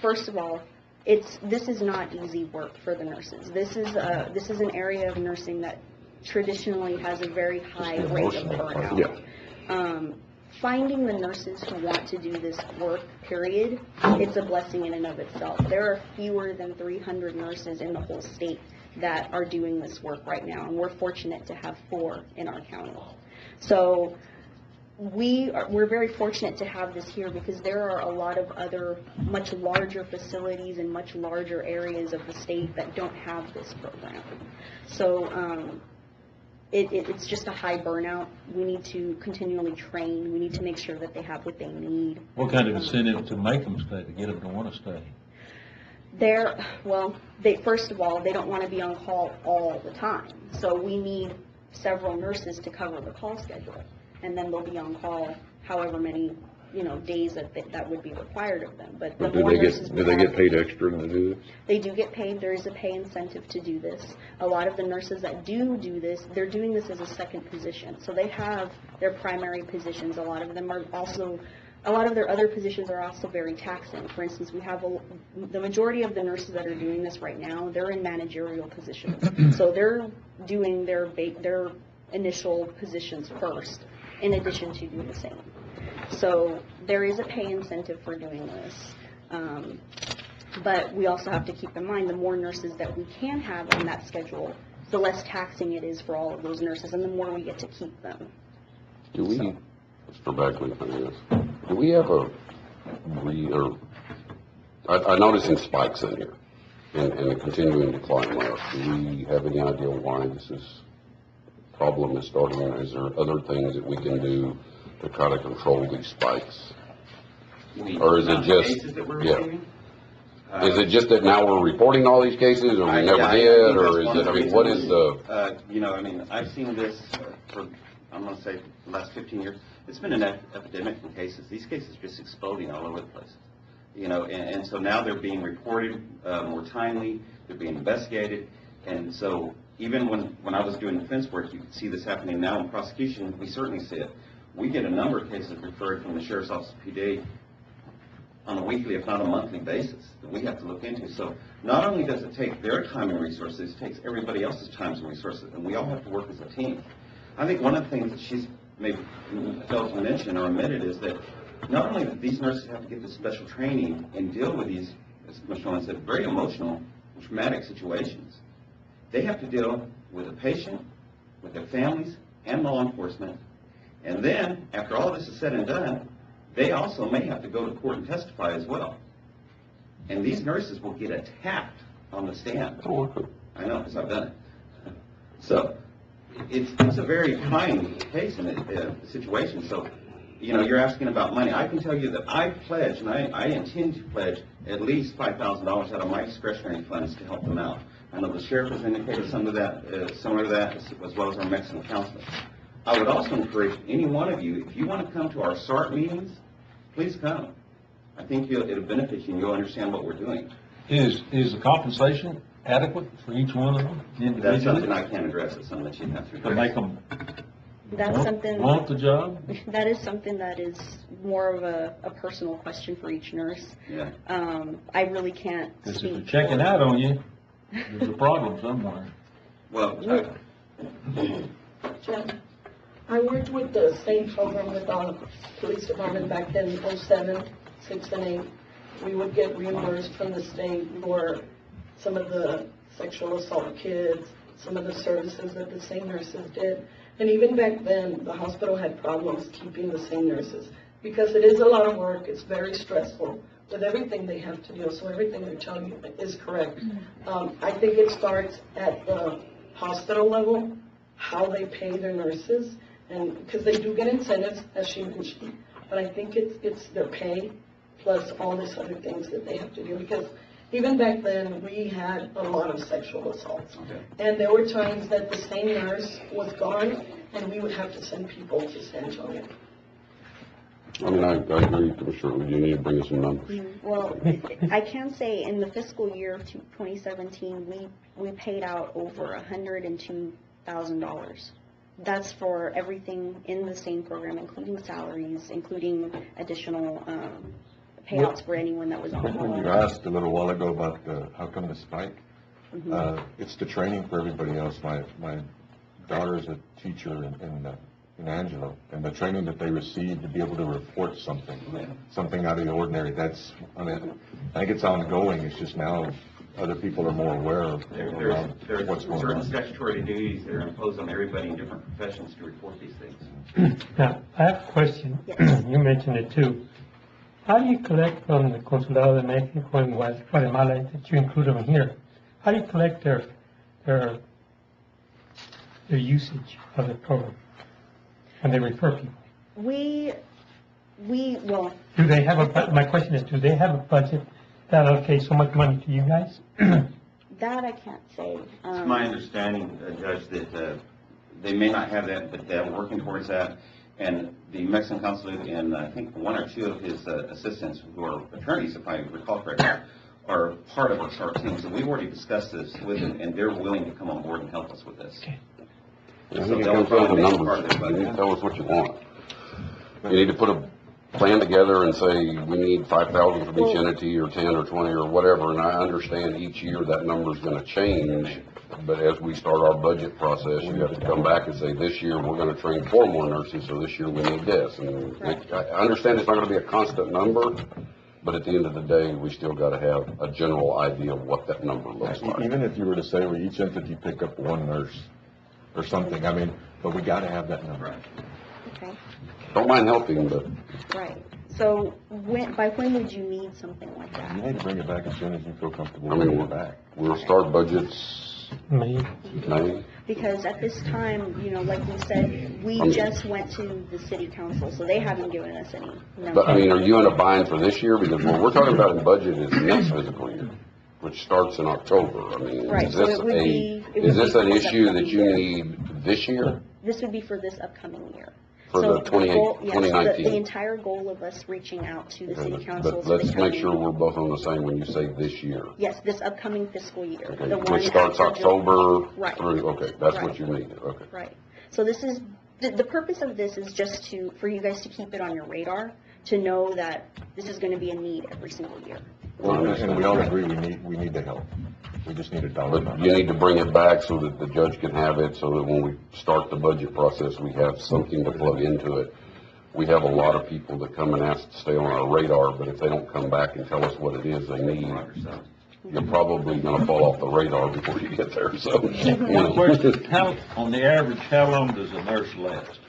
first of all, this is not easy work for the nurses. This is an area of nursing that traditionally has a very high rate of burnout. Yeah. Finding the nurses who want to do this work, period, it's a blessing in and of itself. There are fewer than 300 nurses in the whole state that are doing this work right now, and we're fortunate to have 4 in our county. So we're very fortunate to have this here because there are a lot of other much larger facilities in much larger areas of the state that don't have this program. So it's just a high burnout. We need to continually train. We need to make sure that they have what they need. What kind of incentive to make them stay, to get them to want to stay? First of all, they don't want to be on call all the time. So we need several nurses to cover the call schedule. And then they'll be on call however many, days that would be required of them. But Do they get paid extra to do this? They do get paid. There is a pay incentive to do this. A lot of the nurses that do this, they're doing this as a second position. So they have their primary positions. A lot of their other positions are also very taxing. For instance, we have the majority of the nurses that are doing this right now, they're in managerial positions. So they're doing their initial positions first, in addition to doing the same. So there is a pay incentive for doing this. But we also have to keep in mind the more nurses that we can have on that schedule, the less taxing it is for all of those nurses, and the more we get to keep them. Do we, Mr. Beckley, do we have I noticed some spikes in here and a continuing decline left. Do we have any idea why this problem is starting? Is there other things that we can do to try to control these spikes? Or is it just, is it just that now we're reporting all these cases, or we never did, or is it, what is the? I've seen this for, I'm going to say, the last 15 years. It's been an epidemic in cases. These cases are just exploding all over the place. And so now they're being reported more timely, they're being investigated, and so even when I was doing defense work, you could see this happening now in prosecution. We certainly see it. We get a number of cases referred from the Sheriff's Office of PD on a weekly, if not a monthly basis, that we have to look into. So not only does it take their time and resources, it takes everybody else's time and resources, and we all have to work as a team. I think one of the things that she's maybe failed to mention or omitted is that not only do these nurses have to get this special training and deal with these, as Commissioner Lawrence said, very emotional, traumatic situations, they have to deal with a patient, with their families, and law enforcement. And then, after all this is said and done, they also may have to go to court and testify as well. And these nurses will get attacked on the stand. I know, because I've done it. So, it's a very trying case and situation. So, you're asking about money. I can tell you that I pledge, and I intend to pledge at least $5,000 out of my discretionary funds to help them out. I know the sheriff has indicated some of that, similar to that, as well as our Mexican counselor. I would also encourage any one of you, if you want to come to our SART meetings, please come. I think it'll benefit you and you'll understand what we're doing. Is the compensation adequate for each one of them individually? That's something I can't address. It's something that you have to address. To make them want the job? That is something that is more of a personal question for each nurse. Yeah. I really can't speak. Because if they're checking out on you, there's a problem somewhere. Well, I worked with the same program with our police department back then, 07, 6, and 8. We would get reimbursed from the state for some of the sexual assault kids, some of the services that the same nurses did. And even back then, the hospital had problems keeping the same nurses because it is a lot of work. It's very stressful with everything they have to do. So everything they're telling you is correct. I think it starts at the hospital level, how they pay their nurses, and because they do get incentives, as she mentioned. But I think it's their pay plus all these other things that they have to do. Because even back then, we had a lot of sexual assaults. Okay. And there were times that the same nurse was gone, and we would have to send people to San Antonio. I agree, Commissioner. You need to bring us some numbers. Well, I can say in the fiscal year of 2017, we paid out over $102,000. That's for everything in the same program, including salaries, including additional payouts for anyone that was on call. You asked a little while ago about how come the spike. It's the training for everybody else. My daughter is a teacher in Angelo, and the training that they receive to be able to report something out of the ordinary, I think it's ongoing, it's just now other people are more aware of There's what's going certain on. statutory duties that are imposed on everybody in different professions to report these things. Now, I have a question. You mentioned it too. How do you collect from the Consulado de Mexico and Guatemala that you include them here? How do you collect their usage of the program when they refer people? Well, Do they have my question is, do they have a budget that allocates so much money to you guys? that I can't say. It's my understanding, Judge, that they may not have that, but they're working towards that. And the Mexican consulate and I think one or two of his assistants, who are attorneys, if I recall correctly, are part of our STAR team. So we've already discussed this with them, and they're willing to come on board and help us with this. I think it comes down to numbers. You need to tell us what you want. You need to put a plan together and say, we need 5,000 from each entity, or 10 or 20 or whatever, and I understand each year that number's gonna change, but as we start our budget process, you have to come back and say, this year, we're gonna train 4 more nurses, so this year we need this. And I understand it's not gonna be a constant number, but at the end of the day, we still gotta have a general idea of what that number looks like. Even if you were to say, well, each entity pick up 1 nurse or something, but we gotta have that number. Okay. Don't mind helping, but Right. So by when would you need something like that? You need to bring it back as soon as you feel comfortable I mean, bringing it back. we'll start budgets May. Because at this time, like we said, we just went to the city council, so they haven't given us any numbers. But, are you in a bind for this year? Because what we're talking about in budget is next fiscal year, which starts in October. Right, Is so this it would be- it is would this be an for this issue that upcoming you year. need this year? This would be for this upcoming year. For So the 2019? The entire goal of us reaching out to the city council. But to the let's make county- sure we're both on the same when you say this year. Yes, this upcoming fiscal year. Okay, the one which starts after October Right. through, okay, that's Right. what you need, okay. Right. So this is, the purpose of this is just for you guys to keep it on your radar, to know that this is going to be a need every single year. And we all agree we need the help. We just need a dollar But number. you need to bring it back so that the judge can have it, so that when we start the budget process, we have something to plug into it. We have a lot of people that come and ask to stay on our radar, but if they don't come back and tell us what it is they need, you're probably gonna fall off the radar before you get there, so. One question, on the average, how long does a nurse last?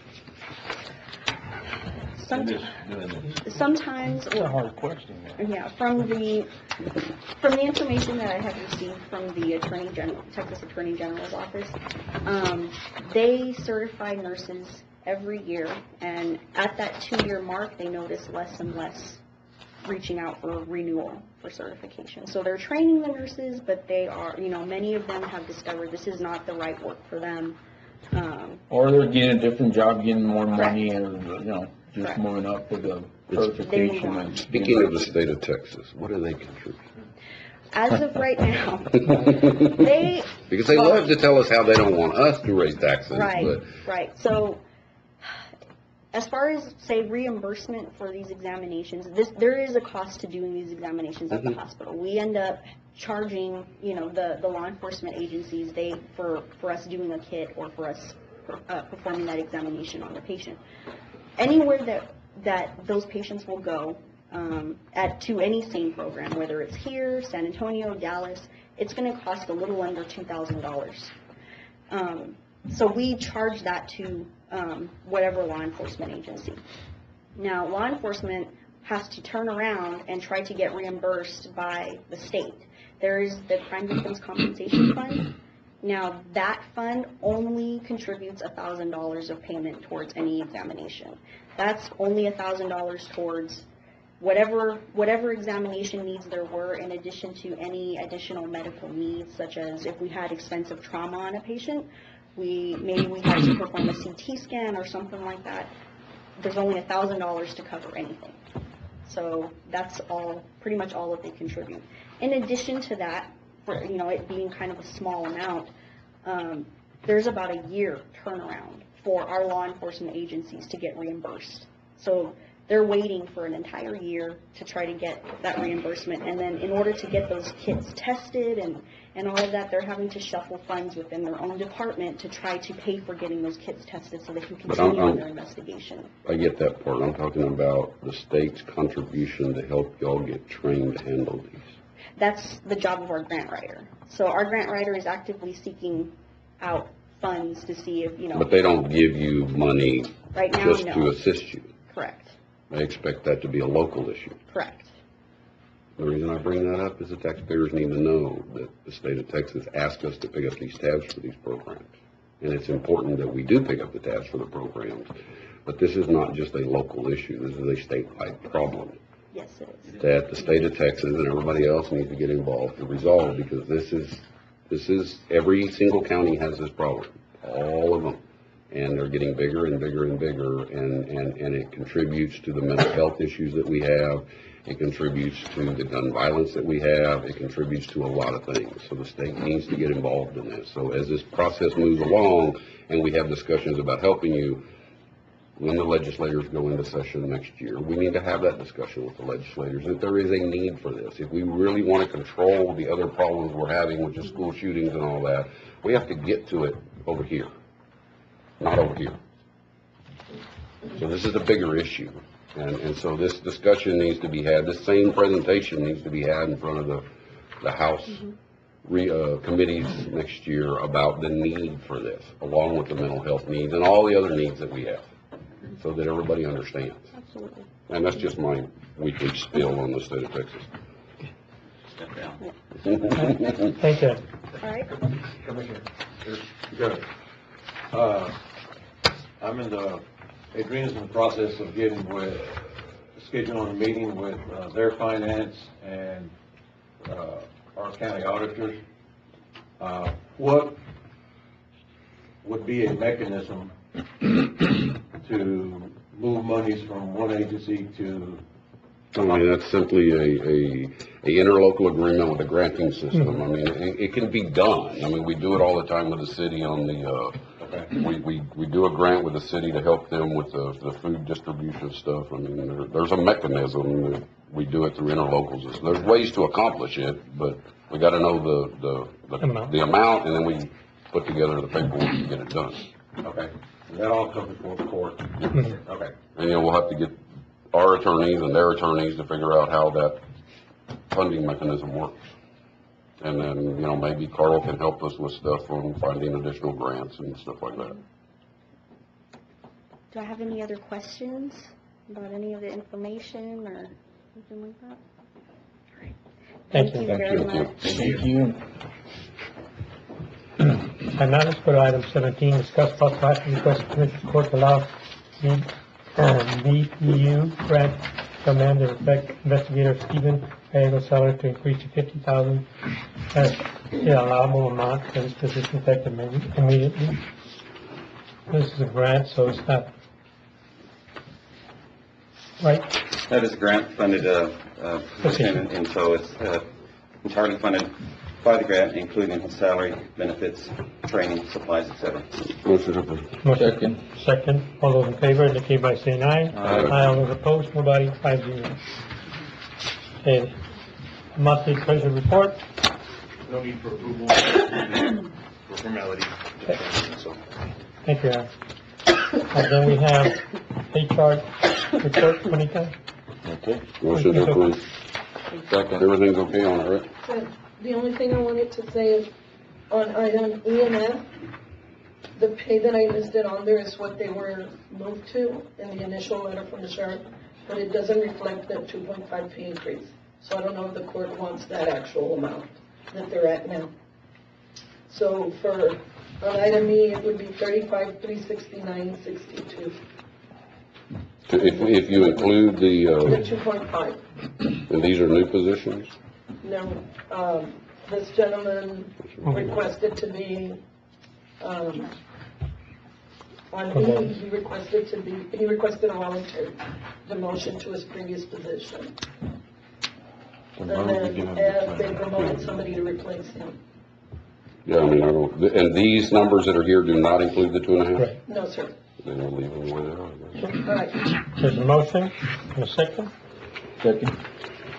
In this- doing this? Sometimes, That's a hard question. yeah, from the information that I have received from the Texas Attorney General's office, they certify nurses every year, and at that 2-year mark, they notice less and less reaching out for renewal for certification. So they're training the nurses, but they are, many of them have discovered this is not the right work for them. Or they're getting a different job, getting more money, and, just Correct. moving up to the certification. and Speaking of the state of Texas, what do they contribute? As of right now, they... Because they love to tell us how they don't want us to raise taxes, Right, but right. So, as far as, say, reimbursement for these examinations, there is a cost to doing these examinations at the hospital. We end up charging, the law enforcement agencies, for us doing a kit or for us performing that examination on the patient. Anywhere that those patients will go, to any SANE program, whether it's here, San Antonio, Dallas, it's going to cost a little under $2,000. So we charge that to whatever law enforcement agency. Now, law enforcement has to turn around and try to get reimbursed by the state. There is the Crime Victims Compensation Fund. Now, that fund only contributes $1,000 of payment towards any examination. That's only $1,000 towards whatever examination needs there were, in addition to any additional medical needs, such as if we had expensive trauma on a patient, maybe we had to perform a CT scan or something like that. There's only $1,000 to cover anything. So that's pretty much all that they contribute. In addition to that, for it being kind of a small amount, there's about a year turnaround for our law enforcement agencies to get reimbursed. So they're waiting for an entire year to try to get that reimbursement. And then in order to get those kids tested and all of that, they're having to shuffle funds within their own department to try to pay for getting those kids tested so they can continue on their investigation. I get that part. I'm talking about the state's contribution to help y'all get trained to handle these. That's the job of our grant writer. So our grant writer is actively seeking out funds to see if, But they don't give you money right now, just no. to assist you. Correct. I expect that to be a local issue. Correct. The reason I bring that up is the taxpayers need to know that the state of Texas asked us to pick up these tabs for these programs. And it's important that we do pick up the tabs for the programs. But this is not just a local issue. This is a statewide problem Yes, it is. that the state of Texas and everybody else needs to get involved to resolve, because this is every single county has this problem, all of them. And they're getting bigger and bigger and bigger, and it contributes to the mental health issues that we have. It contributes to the gun violence that we have. It contributes to a lot of things. So the state needs to get involved in this. So as this process moves along and we have discussions about helping you, when the legislators go into session next year, we need to have that discussion with the legislators, that there is a need for this. If we really want to control the other problems we're having, which is school shootings and all that, we have to get to it over here, not over here. So this is a bigger issue. And so this discussion needs to be had, this same presentation needs to be had in front of the House committees next year about the need for this, along with the mental health needs and all the other needs that we have, so that everybody understands. Absolutely. And that's just my weekly spiel on the state of Texas. Step down. Thank you. All right. Commissioner, good. I'm in the, Adrena's in the process of getting with, scheduling a meeting with their finance and our county auditors. What would be a mechanism to move monies from one agency to? I mean, that's simply a interlocal agreement with a granting system. I mean, it can be done. I mean, we do it all the time with the city on the, we do a grant with the city to help them with the food distribution stuff. I mean, there's a mechanism that we do it through interlocals. There's ways to accomplish it, but we gotta know the amount, and then we put together the paperwork to get it done. Okay, that all comes before the court. Okay. And, we'll have to get our attorneys and their attorneys to figure out how that funding mechanism works. And then, maybe Carl can help us with stuff on finding additional grants and stuff like that. Do I have any other questions about any of the information or anything like that? All right. Thank you very much. Thank you. And now let's go to item 17, discuss possible action request Commissioners Court to allow DPU grant to amend and effect investigator Stephen Gallegos salary to increase to $50,000 as the allowable amount for this position effective immediately. This is a grant, so it's not, right? That is a grant-funded position, and so it's entirely funded by the grant, including his salary, benefits, training, supplies, etc. Motion approved. Motion. Second. All those in favor indicate by saying aye. Aye. All those opposed, nobody, 5-0. Okay. Monthly treasury report. No need for approval, for formality. So, Thank you, Aaron. And then we have HR report, Monica. Okay. Motion approved. Second. Everything's okay on it, right? So, the only thing I wanted to say is on item E and F, the pay that I listed on there is what they were moved to in the initial letter from the sheriff, but it doesn't reflect the 2.5 pay increase. So I don't know if the court wants that actual amount that they're at now. So for, on item E, it would be 35,369.62. If you include The 2.5. and these are new positions? No, this gentleman requested to be, on E, he requested a voluntary demotion to his previous position. And then F, they promoted somebody to replace him. Yeah, I mean, and these numbers that are here do not include the 2.5? Right. No, sir. Then we'll leave them where they are. Right. There's a motion and a second. Second.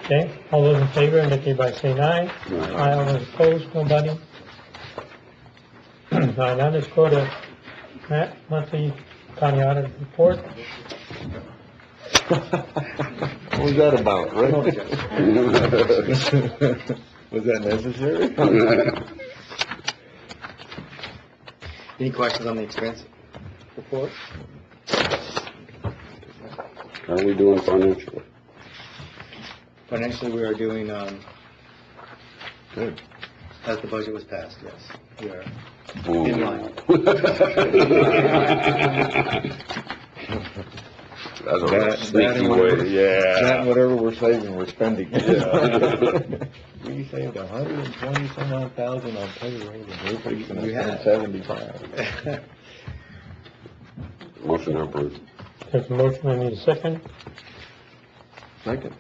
Okay, all those in favor indicate by saying aye. Aye, all those opposed, nobody. All right, now let's go to Matt, monthly county audit report. What was that about, right? Was that necessary? Any questions on the expense report? How are we doing financially? Financially, we are doing, Good. as the budget was passed, yes. We are Ooh. in line. That's a That sneaky and way, whatever, that yeah. and whatever we're saving, we're spending. Yeah. We saved 120 some odd thousand on payroll, and we're fixing to We have. spend 75. Motion to approve. There's a motion, I need a second. Second.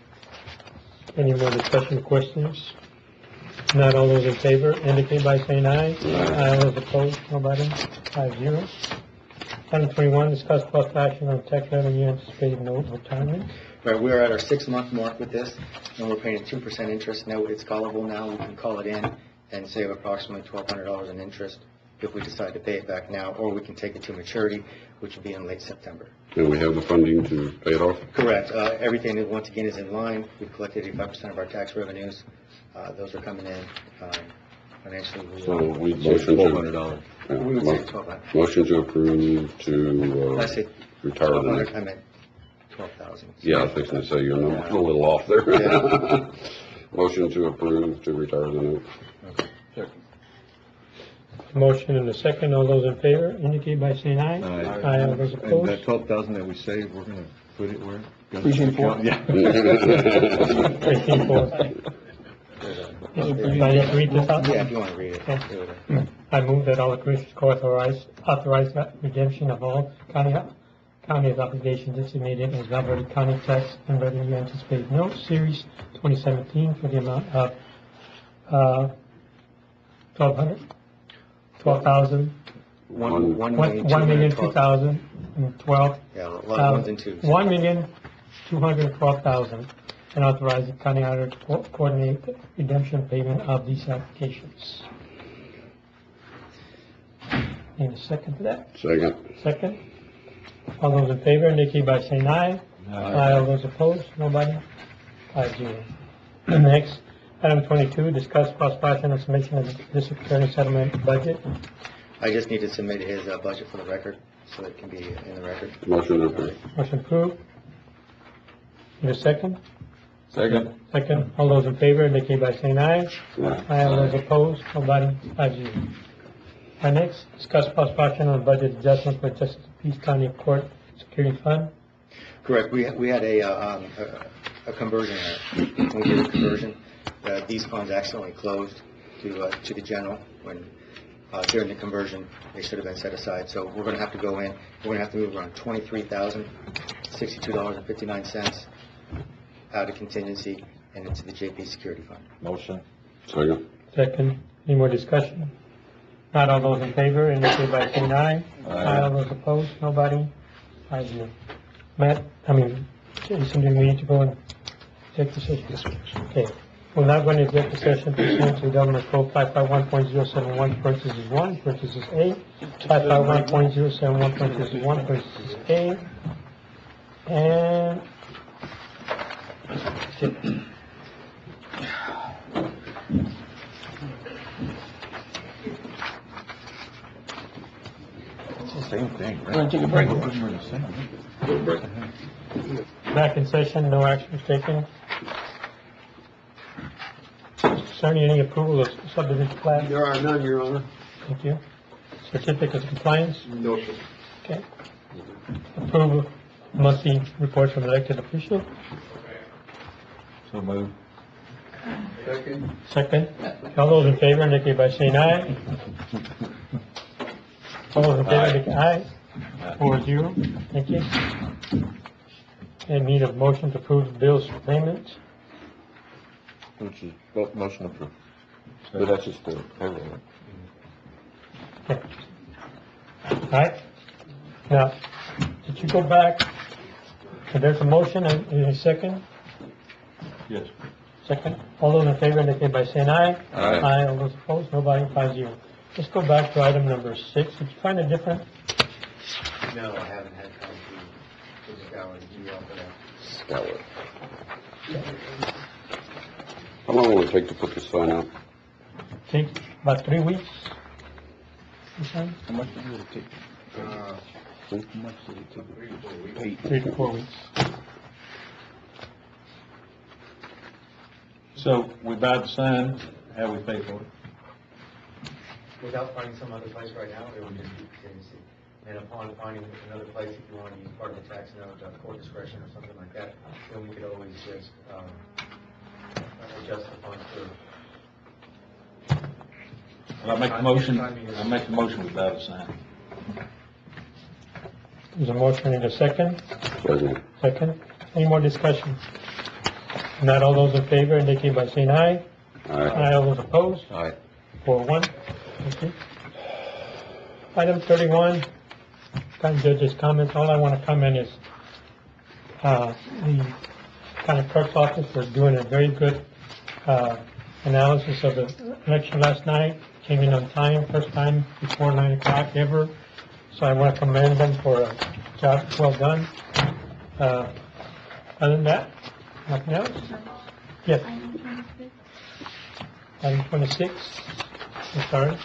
Any more discussion or questions? Not all those in favor indicate by saying aye. Aye, all those opposed, nobody. 5-0. Item 21, discuss possible action on tax revenue anticipated note retirement. Right, we are at our 6-month mark with this, and we're paying 2% interest. Now it's callable now. We can call it in and save approximately $1,200 in interest if we decide to pay it back now, or we can take it to maturity, which will be in late September. And we have the funding to pay it off? Correct. Everything, once again, is in line. We've collected 85% of our tax revenues. Those are coming in. Financially, So we Motion motion to. $1,200. Yeah, We would say 1,200. Motion to approve to, I say retire the 1,200, next. I meant 12,000. Yeah, I was fixing to say you're a little off there. Yeah. Motion to approve to retire the note. Motion and a second, all those in favor indicate by saying aye. Aye, all those And opposed. that 12,000 that we saved, we're gonna put it where? Precinct four. Yeah. Precinct four. Do I need to read this out? Yeah, if you want to read it. Okay. I move that all the commissioners authorize that redemption of all county's obligations designated as Valverde County Tax and Revenue Anticipated Note, Series 2017, for the amount of, 12,000, 1,002,012. Yeah, a lot of ones and twos. 1,212,000, and authorize the county auditor to coordinate the redemption payment of these applications. Need a second to that? Second. Second. All those in favor indicate by saying aye. Aye. All those opposed, nobody? 5-0. Next, item 22, discuss possible action on submission of the district attorney settlement budget. I just need to submit his budget for the record, so it can be in the record. Motion to approve. Motion approved. Need a second? Second. Second. All those in favor indicate by saying aye. Aye. All those opposed, nobody? 5-0. Next, discuss possible action on budget adjustment for Justice of Peace County Court Security Fund. Correct. We had a conversion error. When we did a conversion, these funds accidentally closed to the general when during the conversion they should have been set aside. So we're going to have to go in. We're going to have to move around $23,062.59 out of contingency and into the JP Security Fund. Motion. Second. Second. Any more discussion? Not all those in favor indicate by saying aye. Aye. All those opposed, nobody? 5-0. Matt, Jason, do we need to go and take the session? Yes, okay. We're now going to take the session pursuant to Government Code 551.071, parentheses 1, parentheses A, 551.071, parentheses 1, parentheses A, and It's the same thing, right? We're gonna take a break. We're the same. back in session, no action was taken. Concerning any approval of subdivision plan? There are none, Your Honor. Thank you. Certificate of compliance? No, sir. Okay. Approval monthly reports from elected officials? So move. Second. Second. All those in favor indicate by saying aye. All those in favor indicate aye. 4-0. Thank you. And need a motion to approve the bills for payment. Which is, motion approved. But that's just the payroll. Okay. All right. Now, you go back, so there's a motion, and a second? Yes. Second. All those in favor indicate by saying aye. Aye. All those opposed, nobody, 5-0. Let's go back to item number 6. Did you find a different? No, I haven't had time to scour the email for that. Scour. How long will it take to put this sign up? Take about 3 weeks. How much did it take? Uh, How much did it take? 3 to 4 weeks. So we buy the sign, how we pay for it? Without finding some other place right now, it would just be contingency. And upon finding another place, if you want to use part of the tax note, court discretion or something like that, then we could always just, adjust the funds to. Well, I make the motion we buy the sign. There's a motion in a second. Second. Second. Any more discussion? Not all those in favor indicate by saying aye. Aye. All those opposed? Aye. 4-1. Thank you. Item 31, county judge's comments. All I want to comment is, the county clerk's office was doing a very good, analysis of the election last night. Came in on time, first time before 9 o'clock ever. So I want to commend them for a job well done. Other than that, nothing else? Yes. Item 26, I'm sorry.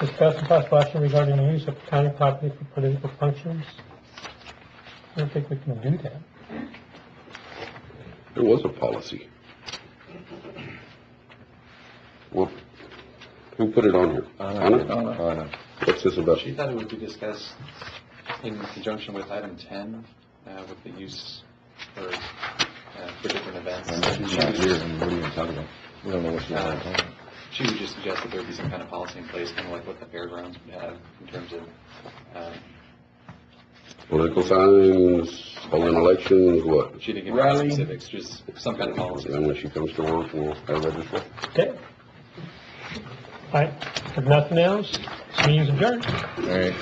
Discuss and possible action regarding the use of county property for political functions. I don't think we can do that. There was a policy. Well, who put it on here? Anna? What's this about? She thought it would be discussed in conjunction with item 10, with the use for different events. She's not here, and what are you even talking about? We don't know what she's talking about. She would just suggest that there would be some kind of policy in place, kind of like what the fairgrounds would have in terms of, Political signs, holding elections, what? she didn't give me any specifics, just some kind of policy. And when she comes to work, we'll have register. Okay. All right, if nothing else, meeting's adjourned. All right.